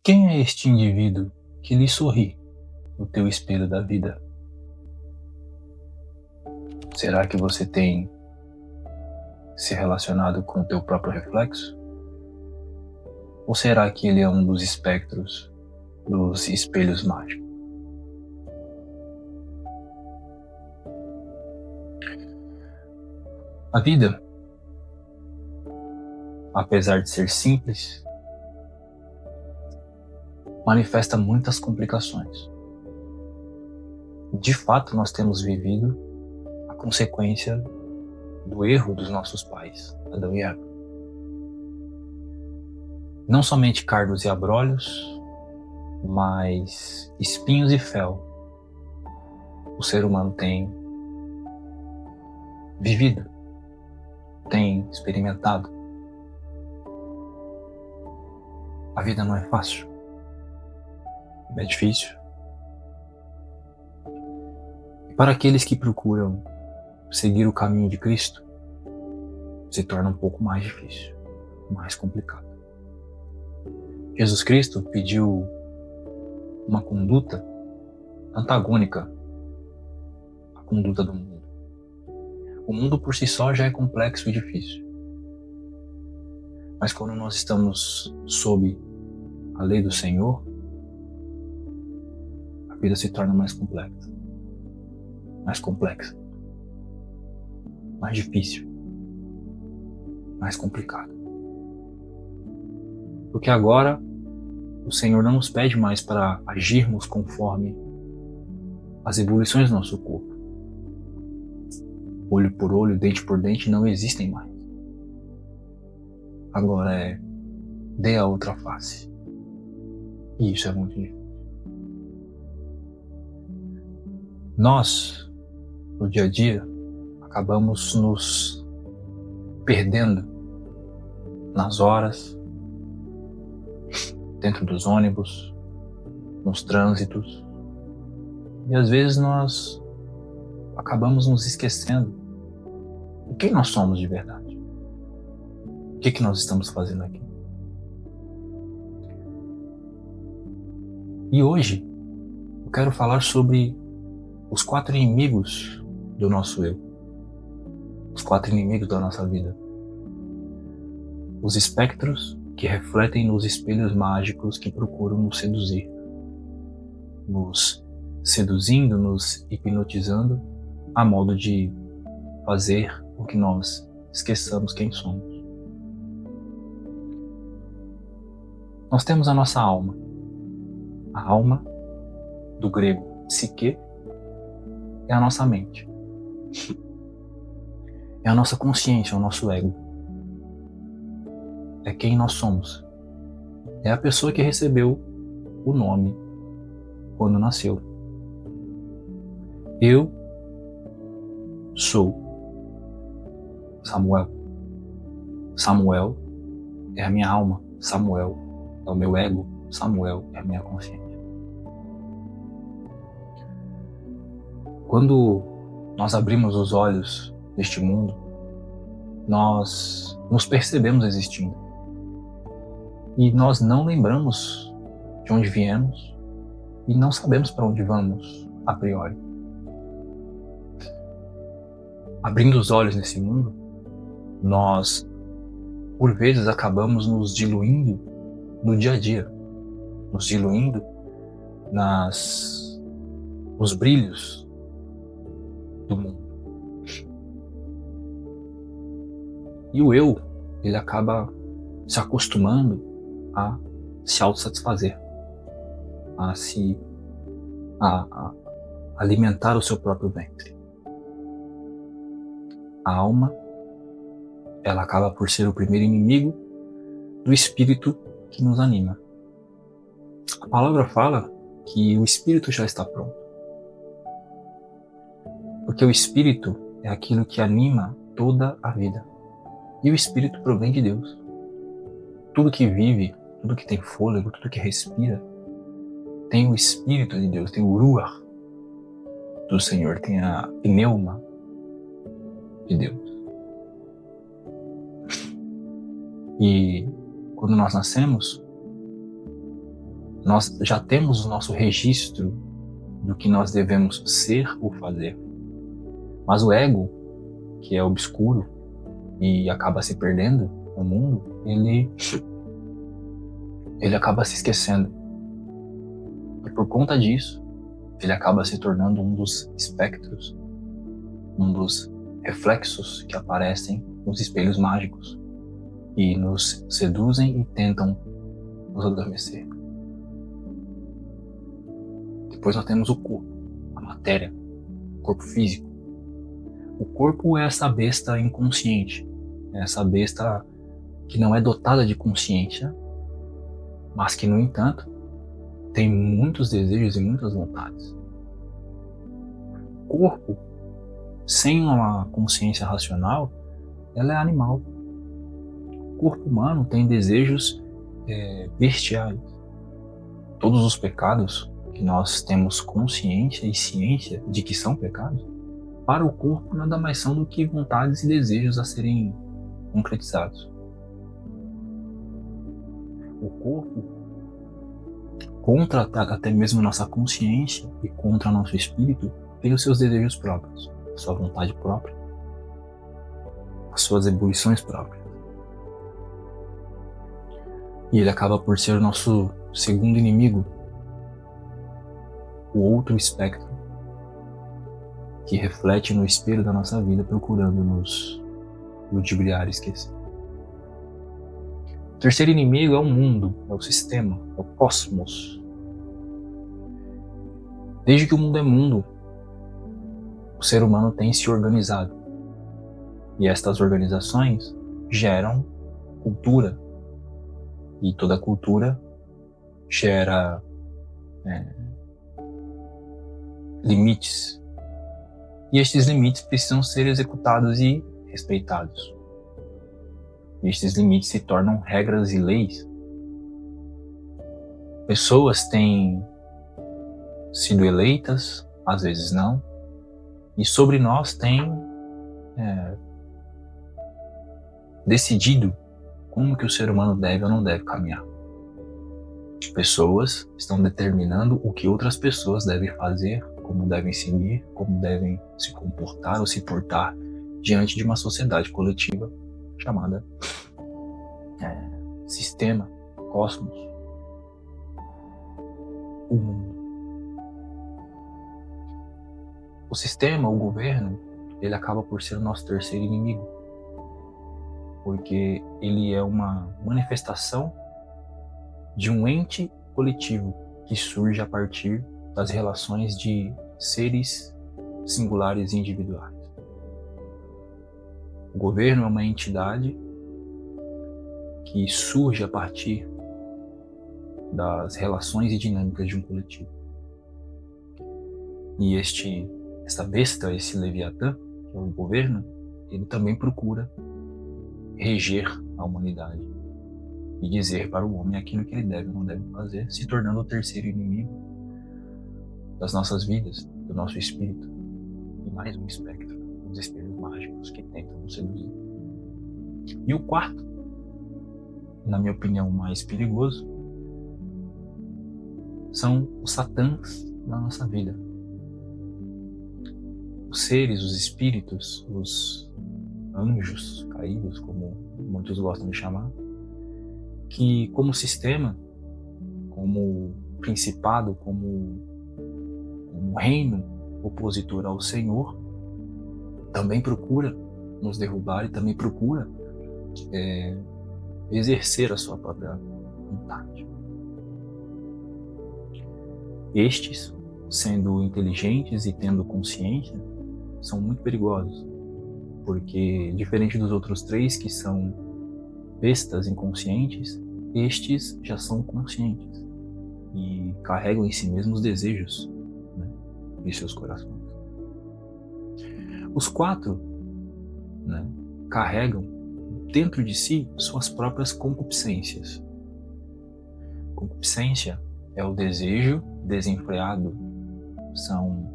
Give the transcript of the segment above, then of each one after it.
Quem é este indivíduo que lhe sorri no teu espelho da vida? Será que você tem se relacionado com o teu próprio reflexo? Ou será que ele é um dos espectros dos espelhos mágicos? A vida, apesar de ser simples, manifesta muitas complicações. De fato, nós temos vivido a consequência do erro dos nossos pais, Adão e Eva. Não somente cardos e abrolhos, mas espinhos e fel o ser humano tem vivido, tem experimentado. A vida não é fácil, é difícil. E para aqueles que procuram seguir o caminho de Cristo, se torna um pouco mais difícil, mais complicado. Jesus Cristo pediu uma conduta antagônica à conduta do mundo. O mundo por si só já é complexo e difícil. Mas quando nós estamos sob a lei do Senhor, a vida se torna mais complexa, mais difícil, mais complicada. Porque agora o Senhor não nos pede mais para agirmos conforme as evoluções do nosso corpo. Olho por olho, dente por dente não existem mais. Agora é dê a outra face. E isso é muito difícil. Nós, no dia a dia, acabamos nos perdendo nas horas, dentro dos ônibus, nos trânsitos. E às vezes nós acabamos nos esquecendo de quem nós somos de verdade. O que nós estamos fazendo aqui? E hoje eu quero falar sobre os 4 inimigos do nosso eu. Os 4 inimigos da nossa vida. Os espectros que refletem nos espelhos mágicos que procuram nos seduzir. Nos seduzindo, nos hipnotizando, a modo de fazer com que nós esqueçamos quem somos. Nós temos a nossa alma. A alma, do grego psique, é a nossa mente. É a nossa consciência, é o nosso ego. É quem nós somos. É a pessoa que recebeu o nome quando nasceu. Eu sou Samuel. Samuel é a minha alma. Samuel é o meu ego. Samuel é a minha consciência. Quando nós abrimos os olhos deste mundo, nós nos percebemos existindo. E nós não lembramos de onde viemos e não sabemos para onde vamos a priori. Abrindo os olhos nesse mundo, nós, por vezes, acabamos nos diluindo no dia a dia, nos diluindo nos brilhos do mundo. E o eu, ele acaba se acostumando a se autossatisfazer, a alimentar o seu próprio ventre. A alma, ela acaba por ser o primeiro inimigo do espírito que nos anima. A palavra fala que o espírito já está pronto. Porque o espírito é aquilo que anima toda a vida. E o espírito provém de Deus. Tudo que vive, tudo que tem fôlego, tudo que respira, tem o espírito de Deus, tem o ruach do Senhor, tem a pneuma de Deus. E quando nós nascemos, Nós já temos o nosso registro do que nós devemos ser ou fazer. Mas o ego, que é obscuro e acaba se perdendo no mundo, ele acaba se esquecendo. E por conta disso, ele acaba se tornando um dos espectros, um dos reflexos que aparecem nos espelhos mágicos e nos seduzem e tentam nos adormecer. Depois nós temos o corpo, a matéria, o corpo físico. O corpo é essa besta inconsciente, é essa besta que não é dotada de consciência, mas que, no entanto, tem muitos desejos e muitas vontades. O corpo, sem uma consciência racional, ela é animal. O corpo humano tem desejos bestiais. Todos os pecados que nós temos consciência e ciência de que são pecados, para o corpo nada mais são do que vontades e desejos a serem concretizados. O corpo, contra até mesmo nossa consciência e contra nosso espírito, tem os seus desejos próprios, a sua vontade própria, as suas ebulições próprias. E ele acaba por ser o nosso segundo inimigo, o outro espectro, que reflete no espelho da nossa vida, procurando nos ludibriar e esquecer. O terceiro inimigo é o mundo, é o sistema, é o cosmos. Desde que o mundo é mundo, o ser humano tem se organizado. E estas organizações geram cultura. E toda cultura gera limites. E estes limites precisam ser executados e respeitados. E estes limites se tornam regras e leis. Pessoas têm sido eleitas, às vezes não, e sobre nós têm decidido como que o ser humano deve ou não deve caminhar. Pessoas estão determinando o que outras pessoas devem fazer, como devem seguir, como devem se comportar ou se portar diante de uma sociedade coletiva chamada sistema, cosmos, o mundo. O sistema, o governo, ele acaba por ser o nosso terceiro inimigo, porque ele é uma manifestação de um ente coletivo que surge a partir das relações de seres singulares e individuais. O governo é uma entidade que surge a partir das relações e dinâmicas de um coletivo. E essa besta, esse Leviatã, que é o governo, ele também procura reger a humanidade e dizer para o homem aquilo que ele deve ou não deve fazer, se tornando o terceiro inimigo das nossas vidas, do nosso espírito, e mais um espectro, os espelhos mágicos que tentam nos seduzir. E o quarto, na minha opinião, mais perigoso, são os satãs da nossa vida. Os seres, os espíritos, os anjos caídos, como muitos gostam de chamar, que como sistema, como principado, como reino opositor ao Senhor, também procura nos derrubar e também procura exercer a sua própria vontade. Estes, sendo inteligentes e tendo consciência, são muito perigosos, porque diferente dos outros três que são bestas inconscientes, estes já são conscientes e carregam em si mesmos desejos, de seus corações. Os quatro carregam dentro de si suas próprias concupiscências. Concupiscência é o desejo desenfreado, são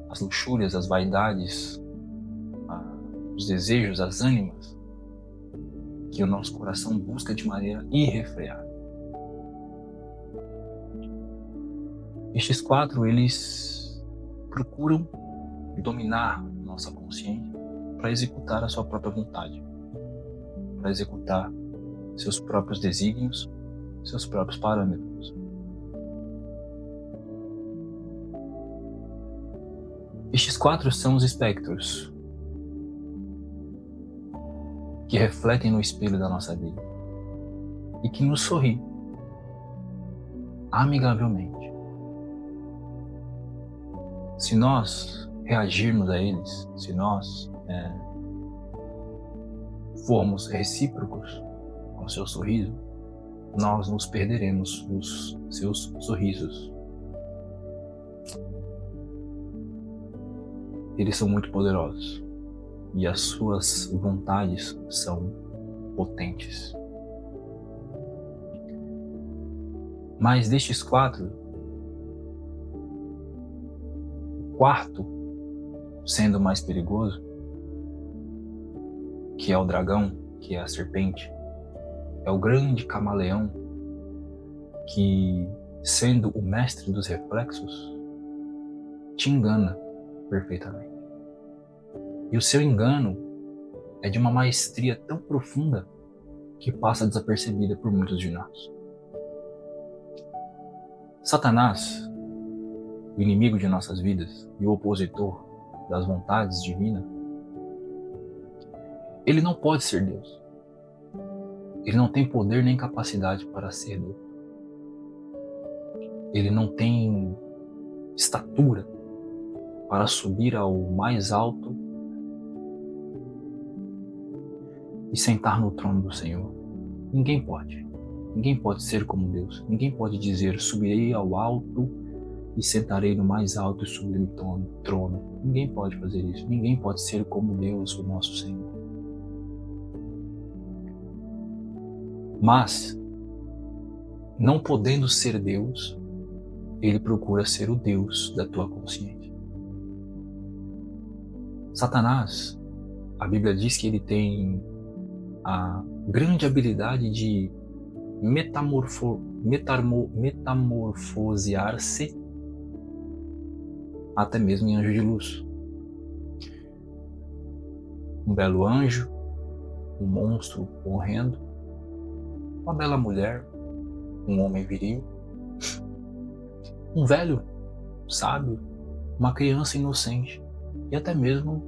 as luxúrias, as vaidades, os desejos, as ânimas que o nosso coração busca de maneira irrefreada. Estes quatro, eles procuram dominar nossa consciência para executar a sua própria vontade, para executar seus próprios desígnios, seus próprios parâmetros. Estes quatro são os espectros que refletem no espelho da nossa vida e que nos sorriem amigavelmente. Se nós reagirmos a eles, se nós formos recíprocos ao seu sorriso, nós nos perderemos nos seus sorrisos. Eles são muito poderosos e as suas vontades são potentes. Mas destes quatro, o quarto, sendo mais perigoso, que é o dragão, que é a serpente, é o grande camaleão que, sendo o mestre dos reflexos, te engana perfeitamente. E o seu engano é de uma maestria tão profunda que passa desapercebida por muitos de nós. Satanás, o inimigo de nossas vidas e o opositor das vontades divinas, ele não pode ser Deus. Ele não tem poder nem capacidade para ser Deus. Ele não tem estatura para subir ao mais alto e sentar no trono do Senhor. Ninguém pode. Ninguém pode ser como Deus. Ninguém pode dizer, subirei ao alto e sentarei no mais alto e sublime trono. Ninguém pode fazer isso. Ninguém pode ser como Deus, o nosso Senhor. Mas, não podendo ser Deus, ele procura ser o Deus da tua consciência. Satanás, a Bíblia diz que ele tem a grande habilidade de metamorfosear-se até mesmo em anjo de luz. Um belo anjo, um monstro horrendo, uma bela mulher, um homem viril, um velho sábio, uma criança inocente e até mesmo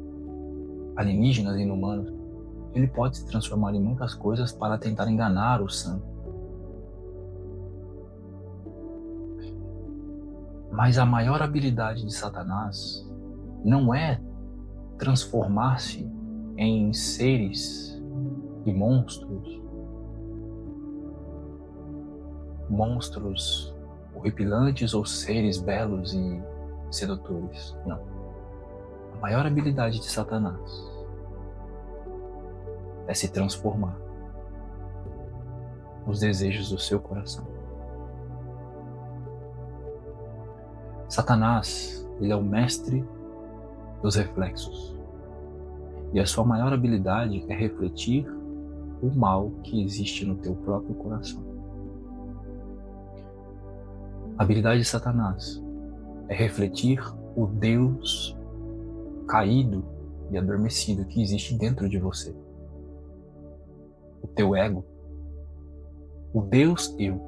alienígenas inumanos. Ele pode se transformar em muitas coisas para tentar enganar o santo. Mas a maior habilidade de Satanás não é transformar-se em seres e monstros horripilantes ou seres belos e sedutores. Não. A maior habilidade de Satanás é se transformar nos desejos do seu coração. Satanás, ele é o mestre dos reflexos. E a sua maior habilidade é refletir o mal que existe no teu próprio coração. A habilidade de Satanás é refletir o Deus caído e adormecido que existe dentro de você. O teu ego, o Deus eu,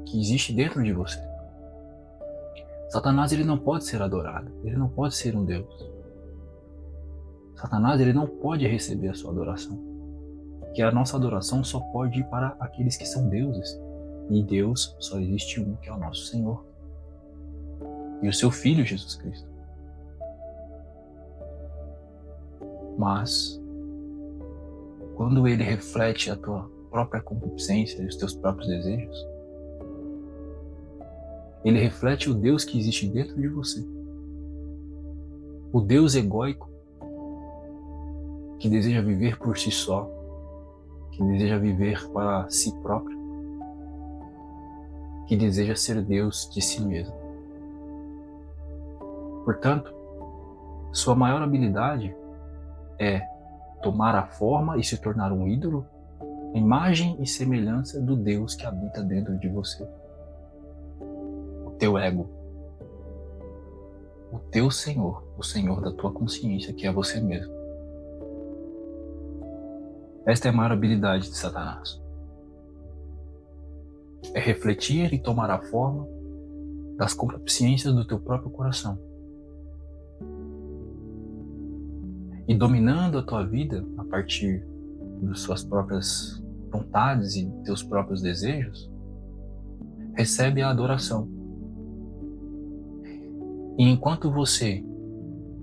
que existe dentro de você. Satanás, ele não pode ser adorado, ele não pode ser um Deus. Satanás, ele não pode receber a sua adoração, porque a nossa adoração só pode ir para aqueles que são deuses, e Deus só existe um, que é o nosso Senhor e o seu Filho Jesus Cristo. Mas quando ele reflete a tua própria concupiscência e os teus próprios desejos, ele reflete o Deus que existe dentro de você. O Deus egóico que deseja viver por si só, que deseja viver para si próprio, que deseja ser Deus de si mesmo. Portanto, sua maior habilidade é tomar a forma e se tornar um ídolo, imagem e semelhança do Deus que habita dentro de você. O teu ego, o teu Senhor, o Senhor da tua consciência, que é você mesmo. Esta é a maior habilidade de Satanás. É refletir e tomar a forma das concupiscências do teu próprio coração. E dominando a tua vida a partir das suas próprias vontades e teus próprios desejos, recebe a adoração. E enquanto você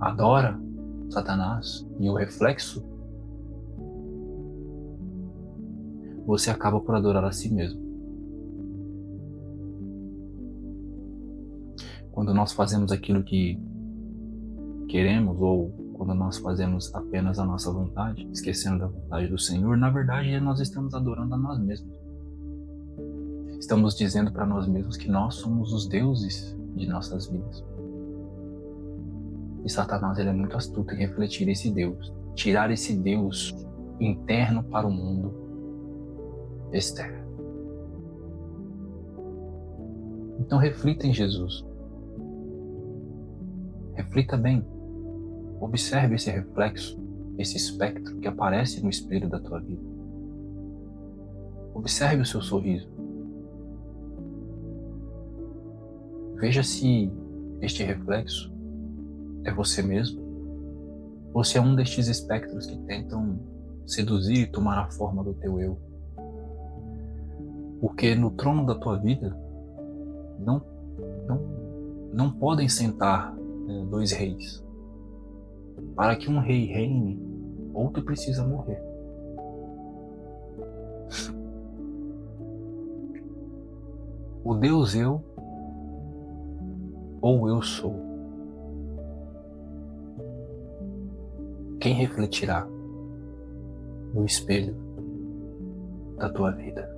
adora Satanás e o reflexo, você acaba por adorar a si mesmo. Quando nós fazemos aquilo que queremos, ou quando nós fazemos apenas a nossa vontade, esquecendo da vontade do Senhor, na verdade nós estamos adorando a nós mesmos. Estamos dizendo para nós mesmos que nós somos os deuses de nossas vidas. E Satanás, ele é muito astuto em refletir esse Deus, tirar esse Deus interno para o mundo externo. Então reflita em Jesus. Reflita bem. Observe esse reflexo, esse espectro que aparece no espelho da tua vida. Observe o seu sorriso. Veja se este reflexo é você mesmo, ou se é um destes espectros que tentam seduzir e tomar a forma do teu eu. Porque no trono da tua vida não podem sentar dois reis. Para que um rei reine, outro precisa morrer. O Deus eu, ou eu sou. Quem refletirá no espelho da tua vida?